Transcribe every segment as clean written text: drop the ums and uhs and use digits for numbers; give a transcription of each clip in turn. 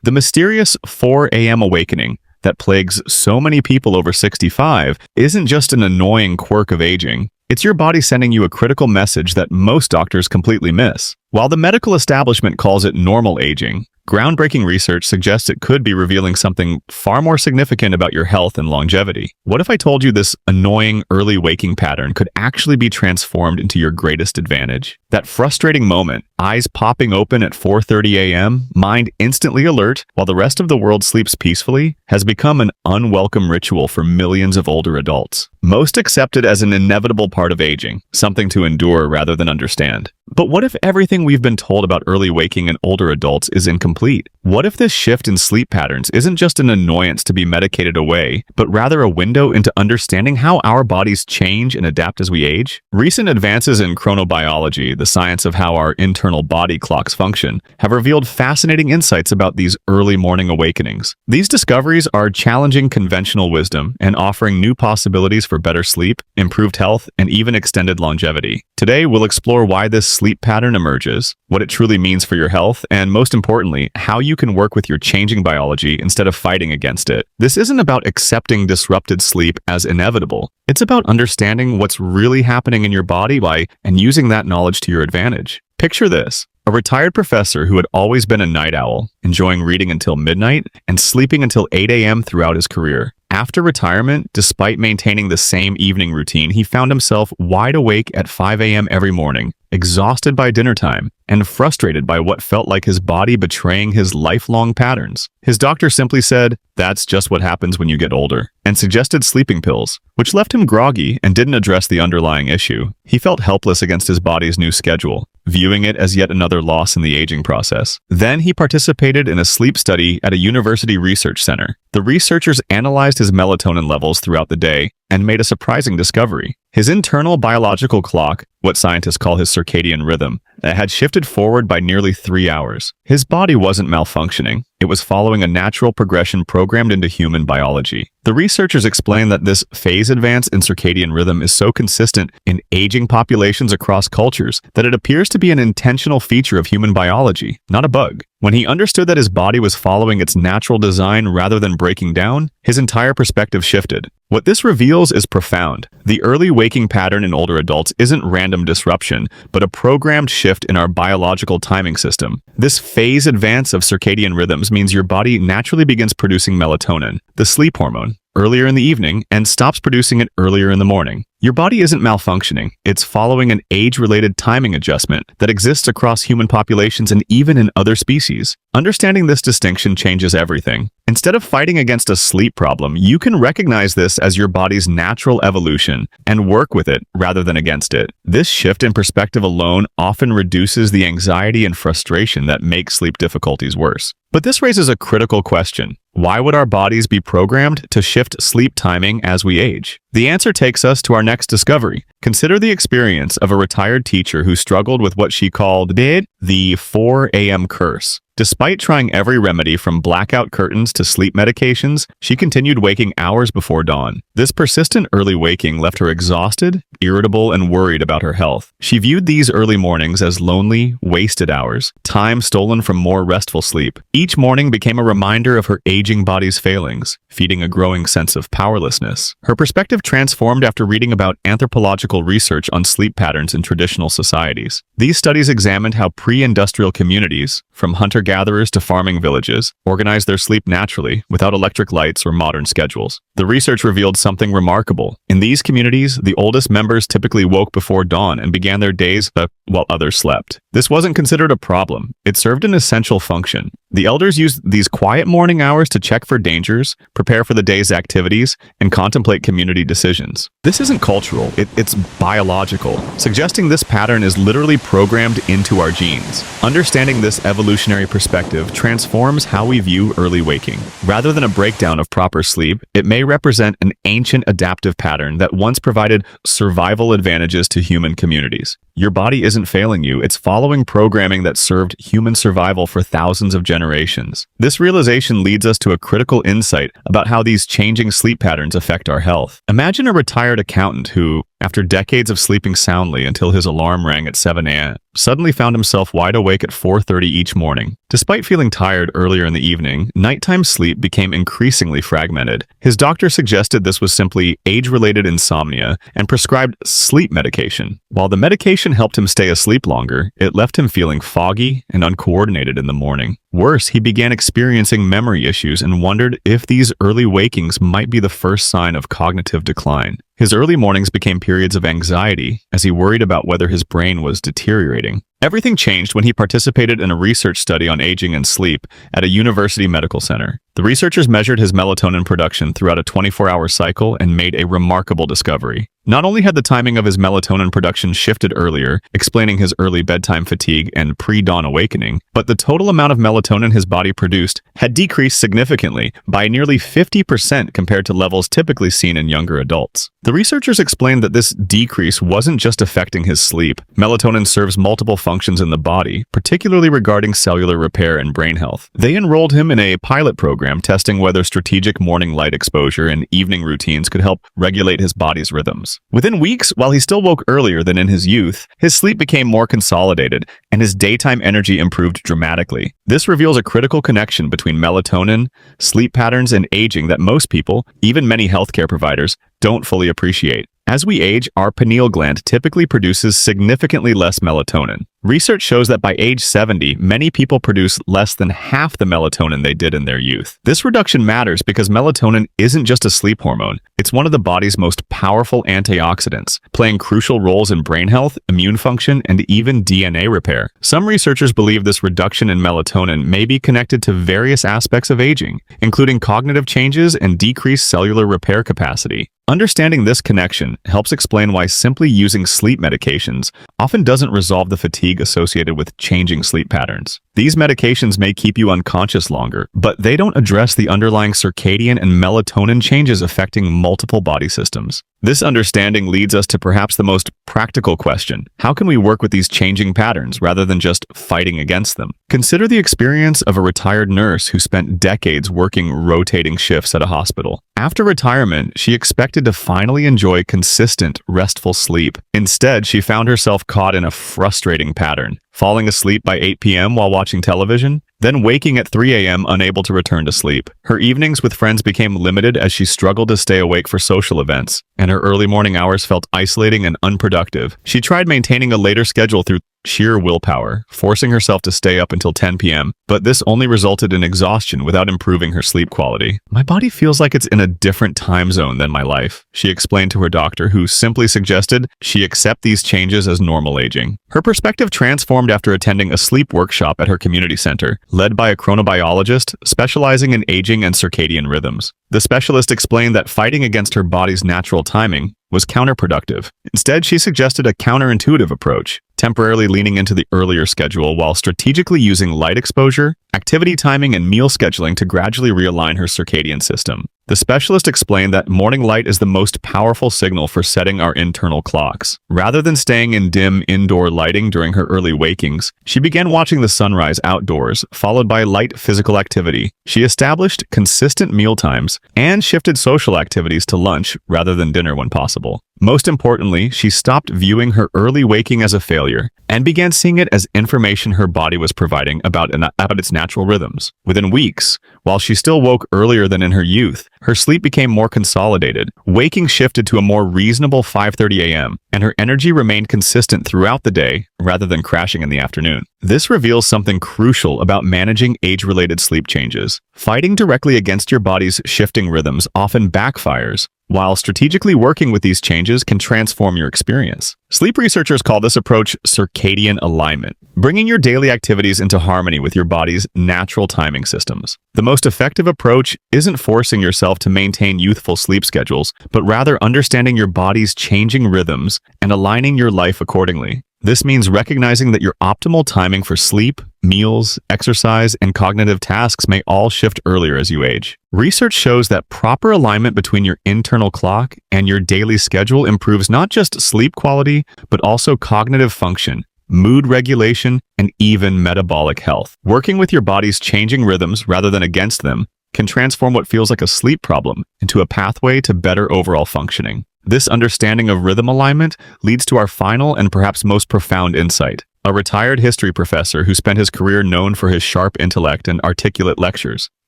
The mysterious 4 a.m. awakening that plagues so many people over 65 isn't just an annoying quirk of aging. It's your body sending you a critical message that most doctors completely miss. While the medical establishment calls it normal aging, groundbreaking research suggests it could be revealing something far more significant about your health and longevity. What if I told you this annoying early waking pattern could actually be transformed into your greatest advantage? That frustrating moment, eyes popping open at 4:30 a.m., mind instantly alert while the rest of the world sleeps peacefully, has become an unwelcome ritual for millions of older adults. Most accepted as an inevitable part of aging, something to endure rather than understand. But what if everything we've been told about early waking in older adults is incomplete? What if this shift in sleep patterns isn't just an annoyance to be medicated away, but rather a window into understanding how our bodies change and adapt as we age? Recent advances in chronobiology, the science of how our internal body clocks function, have revealed fascinating insights about these early morning awakenings. These discoveries are challenging conventional wisdom and offering new possibilities for better sleep, improved health, and even extended longevity. Today, we'll explore why this sleep pattern emerges, what it truly means for your health, and most importantly, how you can work with your changing biology instead of fighting against it. This isn't about accepting disrupted sleep as inevitable. It's about understanding what's really happening in your body and using that knowledge to your advantage. Picture this. A retired professor who had always been a night owl, enjoying reading until midnight and sleeping until 8 a.m. throughout his career. After retirement, despite maintaining the same evening routine, he found himself wide awake at 5 a.m. every morning, exhausted by dinner time, and frustrated by what felt like his body betraying his lifelong patterns. His doctor simply said, "That's just what happens when you get older," and suggested sleeping pills, which left him groggy and didn't address the underlying issue. He felt helpless against his body's new schedule, viewing it as yet another loss in the aging process. Then he participated in a sleep study at a university research center. The researchers analyzed his melatonin levels throughout the day and made a surprising discovery. His internal biological clock, what scientists call his circadian rhythm, had shifted forward by nearly 3 hours. His body wasn't malfunctioning. It was following a natural progression programmed into human biology. The researchers explained that this phase advance in circadian rhythm is so consistent in aging populations across cultures that it appears to be an intentional feature of human biology, not a bug. When he understood that his body was following its natural design rather than breaking down, his entire perspective shifted. What this reveals is profound. The early waking pattern in older adults isn't random disruption, but a programmed shift in our biological timing system. This phase advance of circadian rhythms means your body naturally begins producing melatonin, the sleep hormone, earlier in the evening and stops producing it earlier in the morning. Your body isn't malfunctioning. It's following an age-related timing adjustment that exists across human populations and even in other species. Understanding this distinction changes everything. Instead of fighting against a sleep problem, you can recognize this as your body's natural evolution and work with it rather than against it. This shift in perspective alone often reduces the anxiety and frustration that make sleep difficulties worse. But this raises a critical question. Why would our bodies be programmed to shift sleep timing as we age? The answer takes us to our next discovery. Consider the experience of a retired teacher who struggled with what she called the 4 a.m. curse. Despite trying every remedy from blackout curtains to sleep medications, she continued waking hours before dawn. This persistent early waking left her exhausted, irritable, and worried about her health. She viewed these early mornings as lonely, wasted hours, time stolen from more restful sleep. Each morning became a reminder of her aging body's failings, feeding a growing sense of powerlessness. Her perspective transformed after reading about anthropological research on sleep patterns in traditional societies. These studies examined how pre-industrial communities, from hunter-gatherers to farming villages, organized their sleep naturally, without electric lights or modern schedules. The research revealed something remarkable. In these communities, the oldest members typically woke before dawn and began their days while others slept. This wasn't considered a problem. It served an essential function. The elders used these quiet morning hours to check for dangers, prepare for the day's activities, and contemplate community decisions. This isn't cultural, it's biological, suggesting this pattern is literally programmed into our genes. Understanding this evolutionary perspective transforms how we view early waking. Rather than a breakdown of proper sleep, it may represent an ancient adaptive pattern that once provided survival advantages to human communities. Your body isn't failing you, it's following programming that served human survival for thousands of generations. generations. This realization leads us to a critical insight about how these changing sleep patterns affect our health. Imagine a retired accountant who, after decades of sleeping soundly until his alarm rang at 7 a.m., suddenly found himself wide awake at 4:30 each morning. Despite feeling tired earlier in the evening, nighttime sleep became increasingly fragmented. His doctor suggested this was simply age-related insomnia and prescribed sleep medication. While the medication helped him stay asleep longer, it left him feeling foggy and uncoordinated in the morning. Worse, he began experiencing memory issues and wondered if these early wakings might be the first sign of cognitive decline. His early mornings became periods of anxiety as he worried about whether his brain was deteriorating. Everything changed when he participated in a research study on aging and sleep at a university medical center. The researchers measured his melatonin production throughout a 24-hour cycle and made a remarkable discovery. Not only had the timing of his melatonin production shifted earlier, explaining his early bedtime fatigue and pre-dawn awakening, but the total amount of melatonin his body produced had decreased significantly by nearly 50% compared to levels typically seen in younger adults. The researchers explained that this decrease wasn't just affecting his sleep. Melatonin serves multiple functions in the body, particularly regarding cellular repair and brain health. They enrolled him in a pilot program testing whether strategic morning light exposure and evening routines could help regulate his body's rhythms. Within weeks, while he still woke earlier than in his youth, his sleep became more consolidated and his daytime energy improved dramatically. This reveals a critical connection between melatonin, sleep patterns, and aging that most people, even many healthcare providers, don't fully appreciate. As we age, our pineal gland typically produces significantly less melatonin. Research shows that by age 70, many people produce less than half the melatonin they did in their youth. This reduction matters because melatonin isn't just a sleep hormone. It's one of the body's most powerful antioxidants, playing crucial roles in brain health, immune function, and even DNA repair. Some researchers believe this reduction in melatonin may be connected to various aspects of aging, including cognitive changes and decreased cellular repair capacity. Understanding this connection helps explain why simply using sleep medications often doesn't resolve the fatigue associated with changing sleep patterns. These medications may keep you unconscious longer, but they don't address the underlying circadian and melatonin changes affecting multiple body systems. This understanding leads us to perhaps the most practical question: how can we work with these changing patterns rather than just fighting against them? Consider the experience of a retired nurse who spent decades working rotating shifts at a hospital. After retirement, she expected to finally enjoy consistent, restful sleep. Instead, she found herself caught in a frustrating pattern, falling asleep by 8 p.m. while watching television, then waking at 3 a.m. unable to return to sleep. Her evenings with friends became limited as she struggled to stay awake for social events, and her early morning hours felt isolating and unproductive. She tried maintaining a later schedule through sheer willpower, forcing herself to stay up until 10 p.m., but this only resulted in exhaustion without improving her sleep quality. "My body feels like it's in a different time zone than my life," she explained to her doctor, who simply suggested she accept these changes as normal aging. Her perspective transformed after attending a sleep workshop at her community center, led by a chronobiologist specializing in aging and circadian rhythms. The specialist explained that fighting against her body's natural timing was counterproductive. Instead, she suggested a counterintuitive approach, temporarily leaning into the earlier schedule while strategically using light exposure, activity timing, and meal scheduling to gradually realign her circadian system. The specialist explained that morning light is the most powerful signal for setting our internal clocks. Rather than staying in dim indoor lighting during her early wakings, she began watching the sunrise outdoors, followed by light physical activity. She established consistent meal times and shifted social activities to lunch rather than dinner when possible. Most importantly, she stopped viewing her early waking as a failure and began seeing it as information her body was providing about its natural rhythms. Within weeks, while she still woke earlier than in her youth, her sleep became more consolidated. Waking shifted to a more reasonable 5:30 a.m., and her energy remained consistent throughout the day rather than crashing in the afternoon. This reveals something crucial about managing age-related sleep changes. Fighting directly against your body's shifting rhythms often backfires, while strategically working with these changes can transform your experience. Sleep researchers call this approach circadian alignment, bringing your daily activities into harmony with your body's natural timing systems. The most effective approach isn't forcing yourself to maintain youthful sleep schedules, but rather understanding your body's changing rhythms and aligning your life accordingly. This means recognizing that your optimal timing for sleep, meals, exercise, and cognitive tasks may all shift earlier as you age. Research shows that proper alignment between your internal clock and your daily schedule improves not just sleep quality, but also cognitive function, mood regulation, and even metabolic health. Working with your body's changing rhythms rather than against them can transform what feels like a sleep problem into a pathway to better overall functioning. This understanding of rhythm alignment leads to our final and perhaps most profound insight. A retired history professor who spent his career known for his sharp intellect and articulate lectures.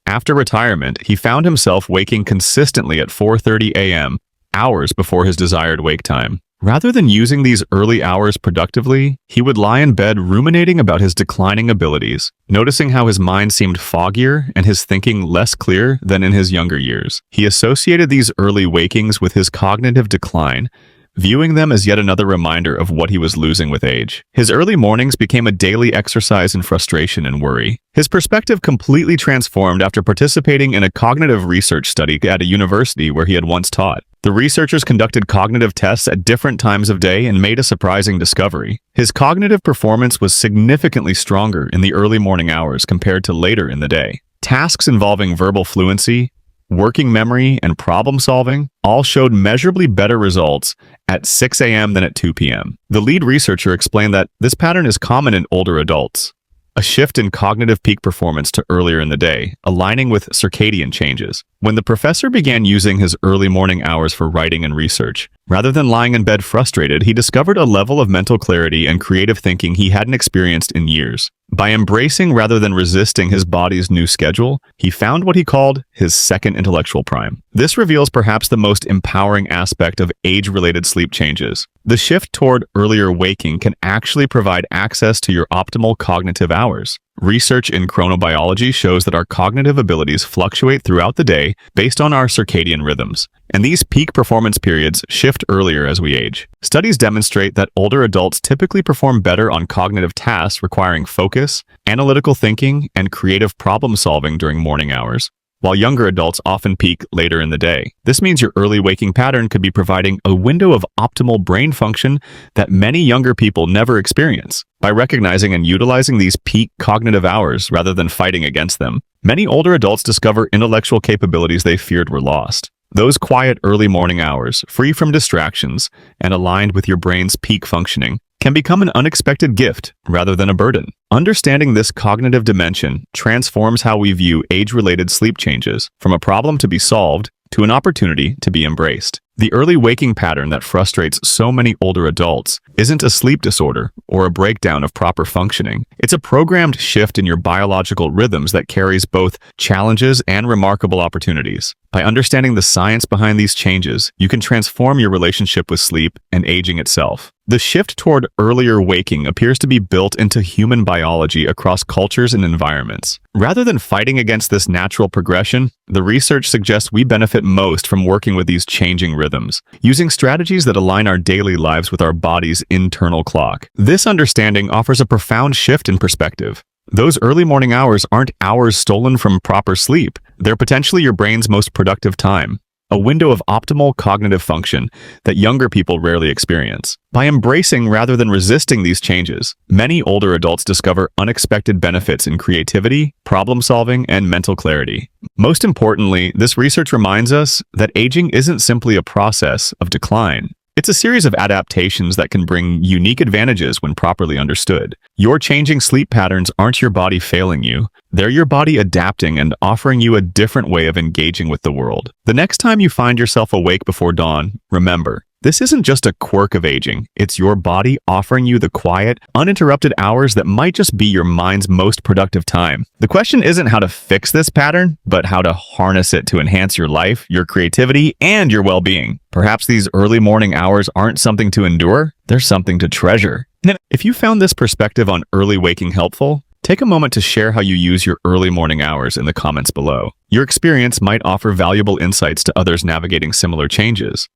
After retirement, he found himself waking consistently at 4:30 a.m., hours before his desired wake time. Rather than using these early hours productively, he would lie in bed ruminating about his declining abilities, noticing how his mind seemed foggier and his thinking less clear than in his younger years. He associated these early wakings with his cognitive decline, viewing them as yet another reminder of what he was losing with age. His early mornings became a daily exercise in frustration and worry. His perspective completely transformed after participating in a cognitive research study at a university where he had once taught. The researchers conducted cognitive tests at different times of day and made a surprising discovery. His cognitive performance was significantly stronger in the early morning hours compared to later in the day. Tasks involving verbal fluency, working memory, and problem solving all showed measurably better results at 6 a.m. than at 2 p.m. The lead researcher explained that this pattern is common in older adults, a shift in cognitive peak performance to earlier in the day, aligning with circadian changes. When the professor began using his early morning hours for writing and research, rather than lying in bed frustrated, he discovered a level of mental clarity and creative thinking he hadn't experienced in years. By embracing rather than resisting his body's new schedule, he found what he called his second intellectual prime. This reveals perhaps the most empowering aspect of age-related sleep changes. The shift toward earlier waking can actually provide access to your optimal cognitive hours. Research in chronobiology shows that our cognitive abilities fluctuate throughout the day based on our circadian rhythms, and these peak performance periods shift earlier as we age. Studies demonstrate that older adults typically perform better on cognitive tasks requiring focus, analytical thinking, and creative problem solving during morning hours, while younger adults often peak later in the day. This means your early waking pattern could be providing a window of optimal brain function that many younger people never experience. By recognizing and utilizing these peak cognitive hours rather than fighting against them, many older adults discover intellectual capabilities they feared were lost. Those quiet early morning hours, free from distractions and aligned with your brain's peak functioning, can become an unexpected gift rather than a burden. Understanding this cognitive dimension transforms how we view age-related sleep changes, from a problem to be solved to an opportunity to be embraced. The early waking pattern that frustrates so many older adults isn't a sleep disorder or a breakdown of proper functioning. It's a programmed shift in your biological rhythms that carries both challenges and remarkable opportunities. By understanding the science behind these changes, you can transform your relationship with sleep and aging itself. The shift toward earlier waking appears to be built into human biology across cultures and environments. Rather than fighting against this natural progression, the research suggests we benefit most from working with these changing rhythms, using strategies that align our daily lives with our body's internal clock. This understanding offers a profound shift in perspective. Those early morning hours aren't hours stolen from proper sleep. They're potentially your brain's most productive time, a window of optimal cognitive function that younger people rarely experience. By embracing rather than resisting these changes, many older adults discover unexpected benefits in creativity, problem solving, and mental clarity. Most importantly, this research reminds us that aging isn't simply a process of decline. It's a series of adaptations that can bring unique advantages when properly understood. Your changing sleep patterns aren't your body failing you. They're your body adapting and offering you a different way of engaging with the world. The next time you find yourself awake before dawn, remember, this isn't just a quirk of aging. It's your body offering you the quiet, uninterrupted hours that might just be your mind's most productive time. The question isn't how to fix this pattern, but how to harness it to enhance your life, your creativity, and your well-being. Perhaps these early morning hours aren't something to endure, they're something to treasure. If you found this perspective on early waking helpful, take a moment to share how you use your early morning hours in the comments below. Your experience might offer valuable insights to others navigating similar changes.